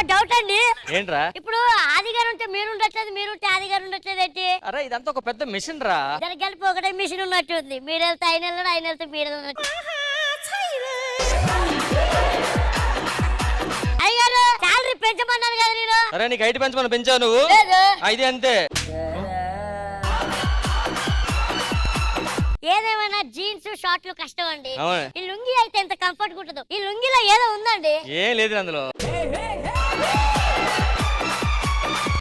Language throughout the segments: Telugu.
డౌట్ అండి. ఏంట్రా? ఇప్పుడు ఆది గారు ఉంటే మీరు ఉండట్లేదు, మీరు ఉంటే ఆది గారు ఉండట్లేదు ఏంటి? అరే ఇదంతా ఒక పెద్ద మిషన్ రా. దానికి కలిపి ఒకటే మిషన్ ఉన్నట్టుంది. మీరు వెళ్తే ఆయన వెళ్ళాడు, ఆయన వెళ్తే మీరు వెళ్ళినట్టు. అయ్యారు శాలరీ పెంచమన్నాను కదా నేను. అరే నీకు ఐటీ పెంచమని పెంచావు నువ్వు? అయితే అంతే. ఏదేమైనా జీన్స్ షార్ట్లు కష్టం అండి. ఈ లుంగి అయితే ఎంత కంఫర్ట్ గా ఉంటుందో. ఈ లుంగిలో ఏదో ఉందండి. ఏం లేదు అందులో.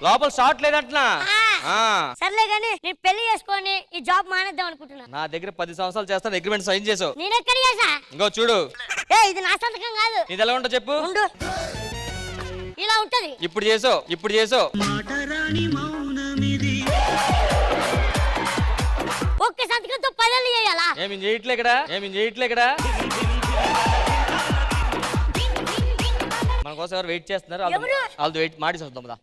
లోపల షార్ట్ లేదంటున్నా. సర్లే గానీ నేను పెళ్లి చేసుకొని ఈ జాబ్ మానేద్దాం అనుకుంటున్నా. నా దగ్గర 10 సంవత్సరాలు చేస్తాను, అగ్రిమెంట్ సైన్ చేసావు. నేను ఎక్కడ చేసా? ఇంకో చూడు. ఇది నా సంతకం కాదు. ఇది ఎలా ఉంటో చెప్పు. ఇలా ఉంటది. ఇప్పుడు చేసావు, ఇప్పుడు చేసావు. ఒక్క సంతకంతో 10 ఏళ్ళు చేయాలా? ఏమి చేయట్లే ఇక్కడ, ఏమి చేయట్లే ఇక్కడ. మన కోసం ఎవరు వెయిట్ చేస్తున్నారు? వాళ్ళు వెయిట్ మాడి వద్దాం కదా.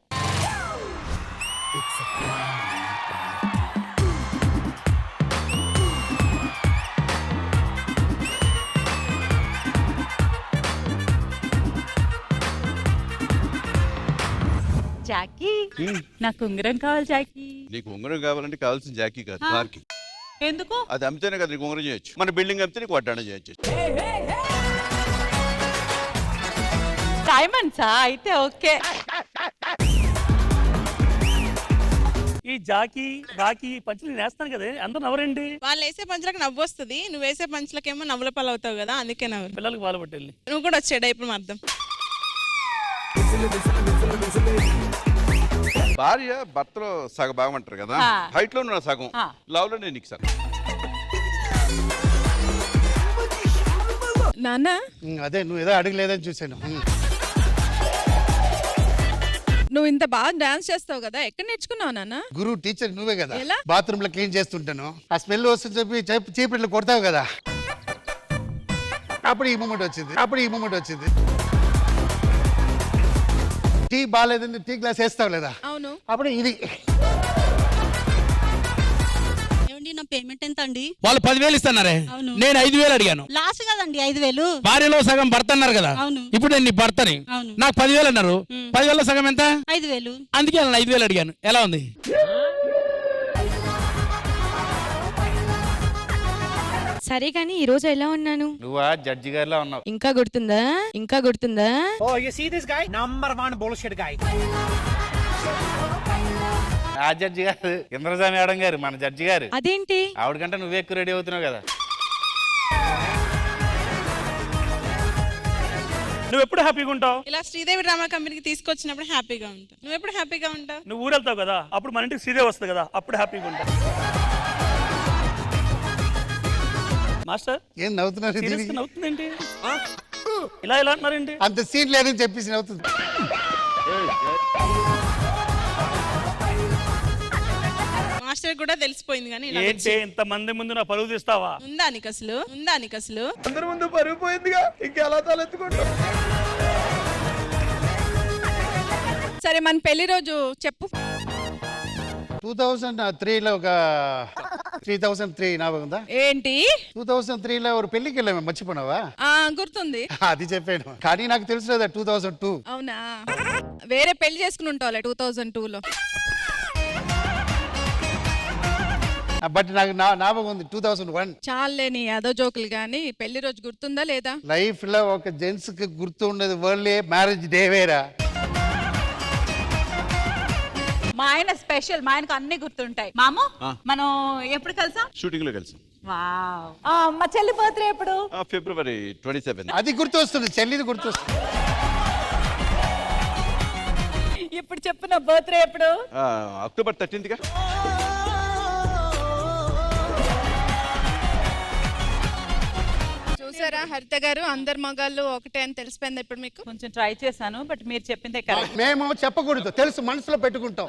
జాకీ, నాకు ఉంగరం కావాలి జాకీ. నీకు ఉంగరం కావాలంటే కావాల్సిన జాకీ కాదు, కార్కి. ఎందుకు? అది అమ్మితేనే కదా నీకు ఉంగరం చేయొచ్చు. మన బిల్డింగ్ అమ్మితే నీకు వడ్డాణం చేయొచ్చు. డైమండ్సా? అయితే ఓకే. ఈ జాకీ రాకీ పంచులు నేను వేస్తాను కదా, అందరూ నవ్వరండి. వాళ్ళు వేసే పంచులకు నవ్వు వస్తుంది, నువ్వు వేసే పంచులకేమో నవ్వుల పాలు అవుతావు కదా, అందుకే నవ్వు. పిల్లలకు పాలు పట్టేళ్ళి నువ్వు కూడా వచ్చాడా ఇప్పుడు అర్థం. భార్య భర్తలో సగం భాగం అంటారు కదా, హైట్ లో నా సగం, లవ్ లో నేను నీకు సగం. నాన్న అదే నువ్వు ఏదో అడగలేదని చూసాను. నువ్వు ఇంత బాగా డాన్స్ చేస్తావు కదా, ఎక్కడ నేర్చుకున్నావు నాన్న? గురువు టీచర్ నువ్వే కదా. ఎలా? బాత్రూమ్ లో క్లీన్ చేస్తుంటాను, ఆ స్మెల్ వస్తుంది చెప్పి చీపిట్లు కొడతావు కదా, అప్పుడు ఈ మూమెంట్ వచ్చింది. టీ బాగాలేదని టీ గ్లాస్ వేస్తావు లేదా, అవును, అప్పుడు ఇది. నా పేమెంట్ ఎంత అండి? వాళ్ళు 10,000 ఇస్తున్నారే, నేను 5,000 అడిగాను. లాస్ట్ కదండి 5,000. భార్యలో సగం భర్త అన్నారు కదా, ఇప్పుడు నేను నీ భర్తని, నాకు 10,000 అన్నారు. 10,000 సగం ఎంత? 5,000. అందుకే 5,000 అడిగాను. ఎలా ఉంది? సరే కానీ ఈ రోజు ఎలా ఉన్నాను? నువ్వా జడ్జి గారిలా ఉన్నావు. ఇంకా గుర్తుందా? Oh, you see this guy? Number 1 bullshit guy. ఆ జడ్జి గారు ఇంద్రజామి మేడం గారు, మన జడ్జి గారు. అదేంటి? ఆవిడకంటే నువ్వే ఎక్కువ రెడీ అవుతున్నావు కదా. నువ్వు ఎప్పుడు హ్యాపీగా ఉంటావు? ఇలా శ్రీదేవి డ్రామా కంపెనీకి తీసుకొచ్చినప్పుడు హ్యాపీగా ఉంటావు. నువ్వు ఎప్పుడు హ్యాపీగా ఉంటావు? నువ్వు ఊరు వెళ్తావు కదా, అప్పుడు మన ఇంటికి శ్రీదేవి వస్తుంది కదా, అప్పుడు హ్యాపీగా ఉంటావు. మాస్టర్ ఏం నవ్వుతున్నారు? నవ్వుతుందేంటి? ఇలా అంటున్నారేంటి? అంత సీన్ లేదని చెప్పేసి నవ్వుతుంది. మాస్టర్ కూడా తెలిసిపోయింది కానీ ఏంటి ఇంత మంది ముందు నా పరువు తీస్తావా? ఉందా నీకు అసలు? అందరి ముందు పరుగు పోయిందిగా, ఇంకెలా తలెత్తుకుంటా. సరే మన పెళ్లి రోజు చెప్పు. 2003లో ఒక 3003 నాకుందా ఏంటి? 2003లో ఒక పెళ్లికి వెళ్ళాము, మర్చిపోయినావా? గుర్తుంది. అది చెప్పాను కానీ నాకు తెలుసు కదా 2002. అవునా, వేరే పెళ్లి చేసుకుని ఉంటావులే 2002లో. బట్ నాకు జ్ఞాపకం ఉంది 2001. చాలే నీ అదో జోకులు గానీ, పెళ్లి రోజు గుర్తుందా లేదా? లైఫ్ లో ఒక జెంట్స్ కి గుర్తు ఉండదు వరల్డ్ మ్యారేజ్ డే వేరా. మా ఆయన స్పెషల్, మా ఆయనకు అన్ని గుర్తుంటాయి. మాము మనం ఎప్పుడు కలిసాం? షూటింగ్ లో కలిసి. మా చెల్లి బర్త్డే ఎప్పుడు? February 27. అది గుర్తు వస్తుంది, చెల్లిది గుర్తు వస్తుంది. ఇప్పుడు చెప్పు, నా బర్త్డే ఎప్పుడు? October 13th గా. చూసారా హరిత గారు, అందరు మగాళ్ళు ఒకటే అని తెలిసిపోయింది ఇప్పుడు మీకు. కొంచెం ట్రై చేశాను, బట్ మీరు చెప్పిందే కరెక్ట్. మేము చెప్పకూడదు, తెలుసు, మనసులో పెట్టుకుంటాం.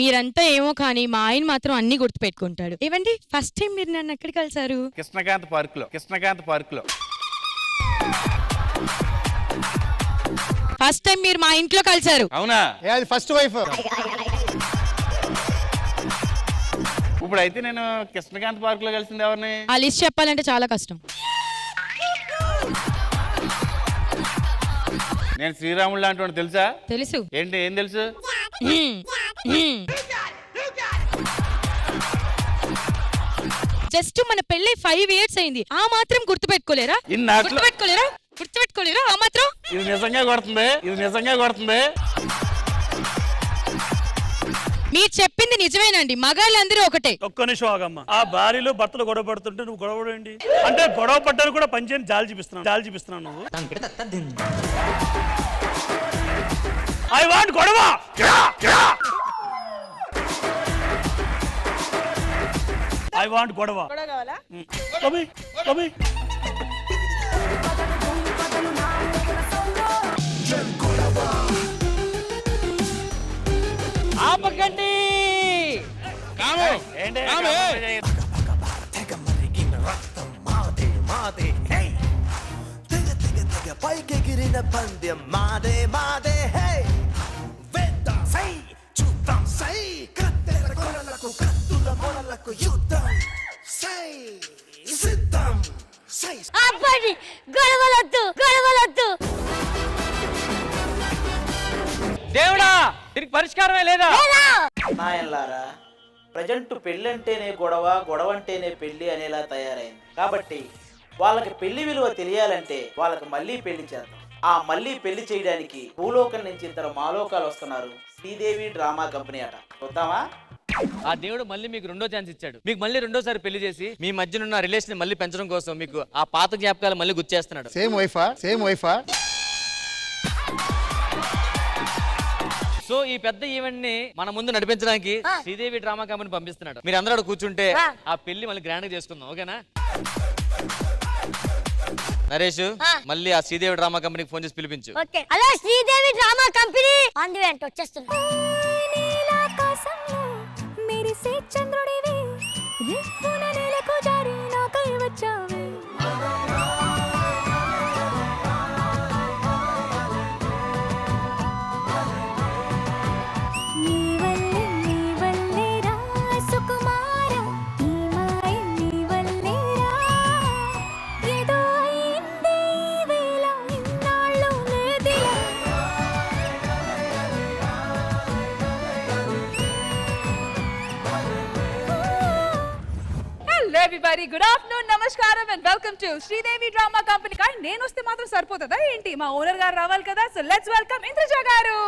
మీరంతా ఏమో కానీ మా ఆయన మాత్రం అన్ని గుర్తు పెట్టుకుంటాడు. ఏవండి ఫస్ట్ టైం మీరు నన్ను ఎక్కడ కలిసారు? కృష్ణకాంత్ పార్క్ లో. ఫస్ట్ టైం మీరు మా ఇంట్లో కలిసారు. అవునా? అది ఫస్ట్ వైఫ్. ఇప్పుడు అయితే నేను కృష్ణకాంత్ పార్క్ లో కలిసింది ఎవరిని? ఆ లిస్ట్ చెప్పాలంటే చాలా కష్టం. నేను శ్రీరాముడు లాంటి వాడు తెలుసా? తెలుసు. ఏంటి ఏం తెలుసు? జస్ట్ మన పెళ్ళి 5 years అయింది, ఆ మాత్రం గుర్తుపెట్టుకోలేరా? గుర్తుపెట్టుకోలేరా ఆ మాత్రం? ఇది నిజంగా కొడుతుంది. మీరు చెప్పింది నిజమేనండి, మగాళ్ళందరూ ఒకటే. ఒక్క నిమిషం ఆగమ్మ. ఆ భార్యలో భర్తలు గొడవ పడుతుంటే నువ్వు గొడవ పడేంటి? అంటే గొడవ పడ్డారు కూడా పంచాయని జాలి చూపిస్తున్నావు నువ్వు. ఐ వాంట్ గొడవ. ఐ వాంట్ గొడవ. కావాలా? కమి. ఆపకండి. పైకెగిరిన పందెం మాదే మాదే హే వేద్దాం సై చూద్దాం సై కత్తెర కొరలకు కత్తుల మొరలకు యుద్ధం సై సిద్ధం సై. ఆపండి, గొడవలొద్దు. దేవుడా, దీనికి పరిష్కారమే లేదా? నాయన్లారా, ప్రజెంట్ పెళ్ళంటేనే గొడవ, గొడవ అంటేనే పెళ్లి అనేలా తయారైంది. కాబట్టి వాళ్ళకి పెళ్లి విలువ తెలియాలంటే వాళ్ళకి మళ్ళీ పెళ్లి చేద్దాం. ఆ మళ్ళీ పెళ్లి చేయడానికి భూలోకం నుంచి ఇద్దరు మాలోకాలు వస్తున్నారు. శ్రీదేవి డ్రామా కంపెనీ అట. చూద్దామా? ఆ దేవుడు మళ్ళీ మీకు రెండో ఛాన్స్ ఇచ్చాడు. మీకు మళ్ళీ రెండోసారి పెళ్లి చేసి మీ మధ్యనున్న రిలేషన్ మళ్ళీ పెంచడం కోసం మీకు ఆ పాత జ్ఞాపకాలు మళ్ళీ గుర్తేస్తున్నాడు. సేమ్ వైఫా. సో ఈ పెద్ద ఈవెంట్ ని మన ముందు నడిపించడానికి శ్రీదేవి డ్రామా కంపెనీ పంపిస్తున్నాడు. మీరు అందరూ కూర్చుంటే ఆ పెళ్లి మళ్ళీ గ్రాండ్ గా చేసుకుందాం. ఓకేనా? నరేష్, మళ్ళీ ఆ శ్రీదేవి డ్రామా కంపెనీకి ఫోన్ చేసి పిలిపించు. Okay. Hello Sridevi drama company, on the way అంటే వచ్చేస్తున్నా. Everybody, good afternoon, namaskaram and welcome to Sridevi Drama Company. కానీ నేను వస్తే మాత్రం సరిపోతుందా ఏంటి? మా ఓనర్ గారు రావాలి కదా. సో లెట్స్ వెల్కమ్ ఇంద్రజ గారు.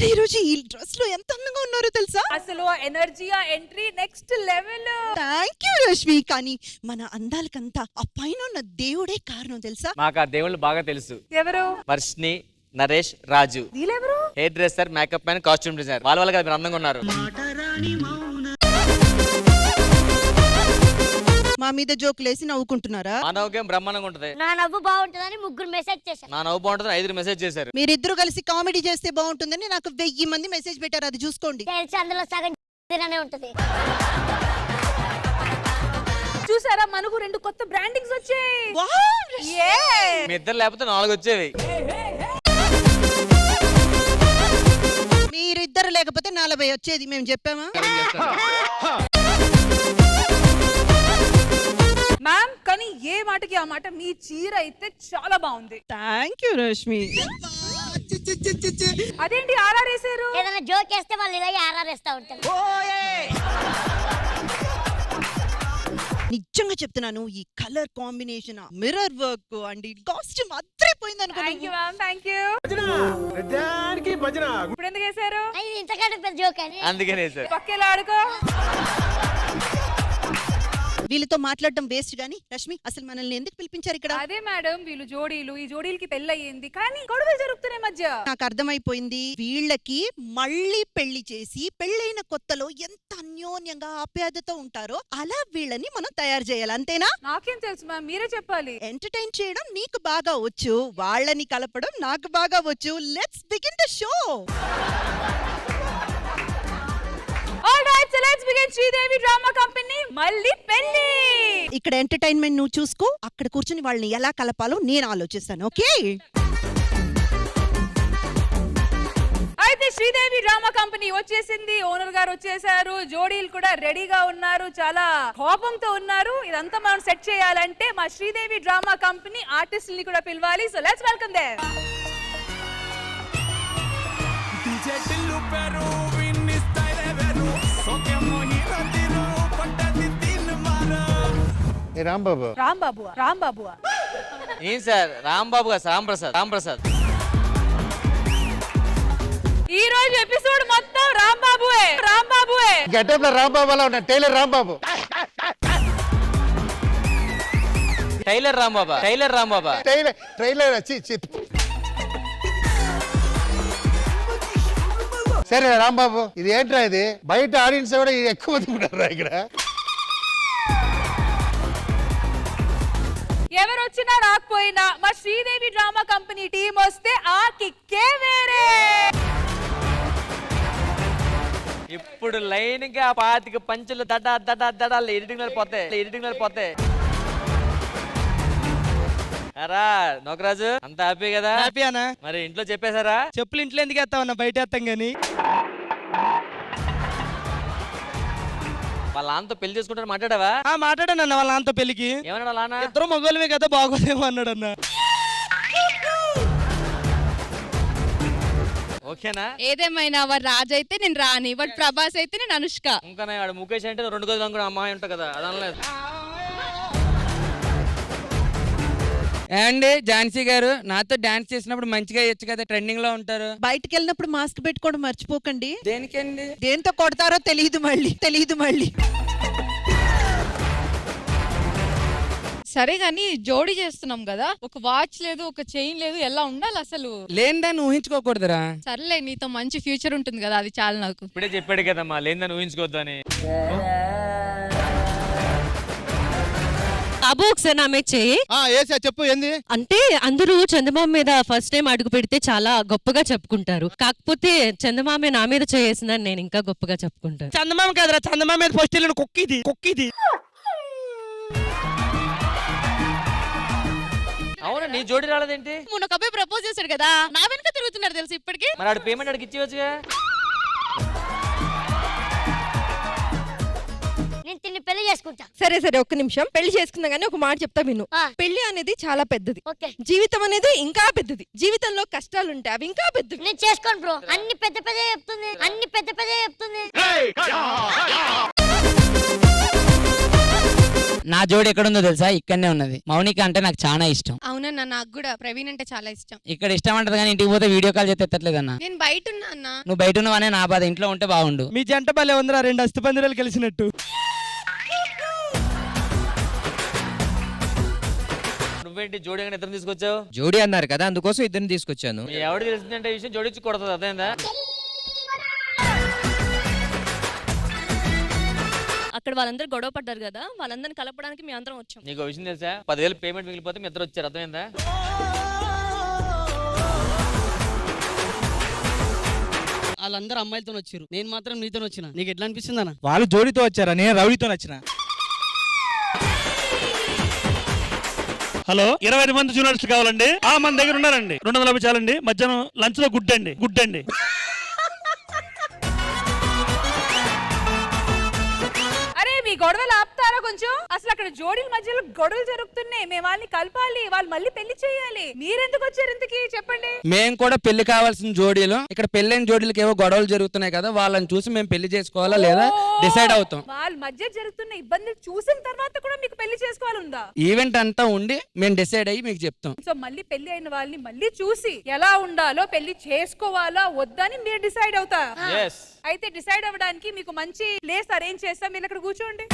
ఈ రోజు ఈ డ్రెస్ లో ఎంత అందంగా ఉన్నారో తెలుసా? అసలు ఎనర్జీ, ఆ entry next level. Thank you Rashmi. కానీ మన అందాలకంతా ఆ పైన ఉన్న దేవుడే కారణం తెలుసా? మాకు ఆ దేవుళ్ళు బాగా తెలుసు. ఎవరు? వర్షిని, నరేష్, రాజు. వీళ్ళెవరు? Hair dresser, makeup man, costume designer. వాళ్ళ కదా మీరు అందంగా ఉన్నారు. మా మీద జోకులేసి నవ్వుకుంటున్నారా? మా నవ్వుకేం బ్రహ్మాండంగా ఉంటది. నా నవ్వు బాగుంటుందని 3 మెసేజ్ చేశారు. నా నవ్వు బాగుంటుంది 5 మెసేజ్ చేశారు. మీరిద్దరు కలిసి కామెడీ చేస్తే బాగుంటుందని నాకు 1000 మంది మెసేజ్ పెట్టారు. అది చూసుకోండి. తెలిసి అందులో సగం తిననే ఉంటది. చూసారా, మనకు 2 కొత్త బ్రాండింగ్స్ వచ్చాయి. మీ ఇద్దరు లేకపోతే 4 వచ్చేవి. మీరిద్దరు లేకపోతే 40 వచ్చేది. మేము చెప్పామా? మ్యామ్, కానీ ఏ మాటకి ఆ మాట, మీ చీర అయితే చాలా బాగుంది. థాంక్యూ రష్మి. అదేంటి ఆర్ఆర్ఏసారు? ఏదైనా జోక్ వేస్తే వాళ్ళు ఇలాగే ఆర్ఆర్ వేస్తా ఉంటారు. నిజంగా చెప్తున్నాను, ఈ colour combination, mirror work and ఈ కాస్ట్యూమ్ అద్దరిపోయింది అనుకో. Thank you ma'am, thank you. ఇప్పుడు ఎందుకు వేశారు? ఇది ఇంతకంటే పెద్ద జోక్ అని. అందుకనే సార్. పక్కేలా ఆడుకో. వీళ్ళతో మాట్లాడడం వేస్ట్ గానీ రష్మి, అసలు మనల్ని ఎందుకు పిలిపించారు ఇక్కడ? అదే మేడం, వీళ్ళు జోడీలు, ఈ జోడీలకి పెళ్ళయింది కానీ గొడవలు జరుగుతున్నాయి మధ్య. నాకు అర్థమైపోయింది, వీళ్ళకి మళ్ళీ పెళ్లి చేసి పెళ్ళైన కొత్తలో ఎంత అన్యోన్యంగా ఆప్యాయతతో ఉంటారో అలా వీళ్ళని మనం తయారు చేయాలి, అంతేనా? నాకేం తెలుసు మ్యామ్, మీరే చెప్పాలి. ఎంటర్టైన్ చేయడం నీకు బాగా వచ్చు, వాళ్ళని కలపడం నాకు బాగా వచ్చు. Let's begin the show. Alright, so let's begin Sridevi drama company మళ్ళీ పెళ్లి. ఇక్కడ ఎంటర్టైన్మెంట్ నువ్వు చూసుకో, అక్కడ కూర్చుని వాళ్ళని ఎలా కలపాలో నేను ఆలోచిస్తాను, ఓకే? అయితే శ్రీదేవి డ్రామా కంపెనీ వచ్చేసింది, ఓనర్ గారు వచ్చేసారు, జోడీలు కూడా రెడీగా ఉన్నారు, చాలా కోపంతో ఉన్నారు. ఇదంతా మనం సెట్ చేయాలంటే మా శ్రీదేవి డ్రామా కంపెనీ ఆర్టిస్టుల్ని కూడా పిలవాలి. So let's welcome them. ఏ రాంబాబు, రాంబాబు ఏం సార్? రాంబాబు గారు, రాంప్రసాద్. ఈ రోజు ఎపిసోడ్ మొత్తం రాంబాబుయే. గెటప్ లో రాంబాబు అలా ఉన్నా, tailor Rambabu. Tailor Rambaba. Trailer సరే రాంబాబు, ఇది ఏంట్రా? ఇది బయట ఆడియన్స్ కూడా ఎక్కువ మంది ఉన్నారా ఇక్కడ? ఎవరు వచ్చినా రాకపోయినా మా శ్రీదేవి డ్రామా కంపెనీ టీం వస్తే ఆ కిక్కే వేరే. ఇప్పుడు లైన్ గా 25 పంచులు దడాలు ఎడిటింగ్ పోతాయి. అరా నోకరాజు, అంత హ్యాపీ కదా? హ్యాపీ అన్న. మరి ఇంట్లో చెప్పేశారా? చెప్పులు ఇంట్లో ఎందుకు వేస్తావన్నా, బయట వేస్తాం గానీ. వాళ్ళ నాన్నతో పెళ్లి చేసుకుంటారు మాట్లాడావా? మాట్లాడానన్న వాళ్ళ నాన్నతో పెళ్లికి. ఏమన్నా వాళ్ళ నాన్న? ఇద్దరు మగోళ్ళమే కదా, బాగోదేమో అన్నాడన్న. ఓకేనా? ఏదేమైనా వాడు రాజు అయితే నేను రాణి, వాడు ప్రభాస్ అయితే నేను అనుష్క. ఇంకా వాడు ముఖేష్ అంటే 2 గదులు అనుకున్న అమ్మాయి ఉంటా కదా, అదనలేదు. అండి ఝాన్సీ గారు, నాతో డాన్స్ చేసినప్పుడు మంచిగా ఇచ్చు కదా, ట్రెండింగ్ లో ఉంటారు. బయటికి వెళ్ళినప్పుడు మాస్క్ పెట్టుకోవడం మర్చిపోకండి. దేనికండి? దేంతో కొడతారో తెలియదు మళ్ళీ. సరే గాని జోడీ చేస్తున్నాం కదా, ఒక వాచ్ లేదు, ఒక చైన్ లేదు, ఎలా ఉండాలి అసలు? లేని ఊహించుకోకూడదురా. సర్లే, నీతో మంచి ఫ్యూచర్ ఉంటుంది కదా, అది చాలు నాకు. ఇప్పుడే చెప్పాడు కదమ్మా, లేదని ఊహించుకోవద్దు అని. అబో ఒకసారి నా మీద చెయ్యి. చెప్పు ఏంది? అంటే అందరూ చందమామ మీద ఫస్ట్ టైం అడుగు పెడితే చాలా గొప్పగా చెప్పుకుంటారు, కాకపోతే చందమామ నా మీద చేసిందని నేను ఇంకా గొప్పగా చెప్పుకుంటాను. చందమామ కాదురా, చందమామ మీద ఫస్ట్ వెళ్ళిన కుక్కిది. అవునా, నీ జోడి రాలేదేంటి? మొన్న ఒక అబ్బాయి ప్రపోజ్ చేశాడు కదా, నా వెనక తిరుగుతున్నారు తెలుసు ఇప్పటికి. మరి ఆడు పేమెంట్ అడిగి ఇచ్చేవచ్చుగా. నేను తిన్ని పెళ్లి చేసుకుంటా. సరే ఒక్క నిమిషం, పెళ్లి చేసుకున్నా గానీ ఒక మాట చెప్తా విను. పెళ్లి అనేది చాలా పెద్దది, ఓకే. జీవితం అనేది ఇంకా పెద్దది. జీవితంలో కష్టాలు ఉంటాయి, అవి ఇంకా పెద్దవి. నేను చేసుకోను బ్రో, అన్ని పెద్ద చెప్తుంది. నా జోడి ఎక్కడుందో తెలుసా? ఇక్కడనే ఉన్నది. మౌనిక అంటే నాకు చాలా ఇష్టం. అవునన్నా, నాకు కూడా ప్రవీణ్ అంటే చాలా ఇష్టం. ఇక్కడ ఇష్టం అంటది కానీ ఇంటికి పోతే వీడియో కాల్ చేస్తే ఎత్తట్లేదన్నా. నేను బయట ఉన్నా అన్న. నువ్వు బయట ఉన్నావనే నా బాధ, ఇంట్లో ఉంటే బాగుండు. మీ జంట భలే ఉందిరా, 2 అస్థిపంజరాలు కలిసినట్టు. నువ్వేంటి జోడి ఇద్దరు తీసుకొచ్చావు? జోడి అన్నారు కదా, అందుకోసం ఇద్దరిని తీసుకొచ్చాను. ఎవడు తెలిసిందంటే విషయం జోడించి కొడుతుంది, అదేందా? అక్కడ వాళ్ళందరూ గొడవ పడ్డారు కదా, వాళ్ళందరిని కలపడానికి మీ అందరం వచ్చాం. నీకు విషయం తెలుసా? 10,000 పేమెంట్ మిగిలిపోతే మీ ఇద్దరు వచ్చారు, అర్థమైందా? వాళ్ళందరూ అమ్మాయిలతో వచ్చారు, నేను మాత్రం నీతో వచ్చిన. నీకు ఎట్లా అనిపిస్తుంది అన్న? వాళ్ళు జోడితో వచ్చారా, నేను రౌడీతో వచ్చిన. హలో, 20 మంది జూనియర్స్ కావాలండి. మన దగ్గర ఉన్నారండి, 250 చాలండి. మధ్యాహ్నం లంచ్ లో గుడ్ అండి. అరే మీ గొడవలు ఆపుతారా కొంచెం? అసలు అక్కడ జోడీల మధ్యలో గొడవలు జరుగుతున్నాయి, మేము వాళ్ళని కలపాలి, వాళ్ళు మళ్ళీ పెళ్లి చేయాలి, మీరెందుకు వచ్చారు ఇంతకి చెప్పండి? మేము కూడా పెళ్లి కావాల్సిన జోడీలు, ఇక్కడ పెళ్ళైన జోడీలకి ఏవో గొడవలు జరుగుతున్నాయి కదా, వాళ్ళని చూసి మేము పెళ్లి చేసుకోవాలా లేదా డిసైడ్ అవుతాం. వాళ్ళ మధ్య జరుగుతున్న ఇబ్బందులు చూసిన తర్వాత కూడా మీకు పెళ్లి చేసుకోవాలందా? ఈవెంట్ అంతా ఉండి మేము డిసైడ్ అయ్యి మీకు చెప్తాం. సో మళ్ళీ పెళ్లి అయిన వాళ్ళని మళ్ళీ చూసి ఎలా ఉండాలో, పెళ్లి చేసుకోవాలా వద్దని మీరు డిసైడ్ అవుతారు. అయితే డిసైడ్ అవ్వడానికి మీకు మంచి ప్లేస్ అరేంజ్ చేస్తాం, మీరు ఇక్కడ కూర్చోండి.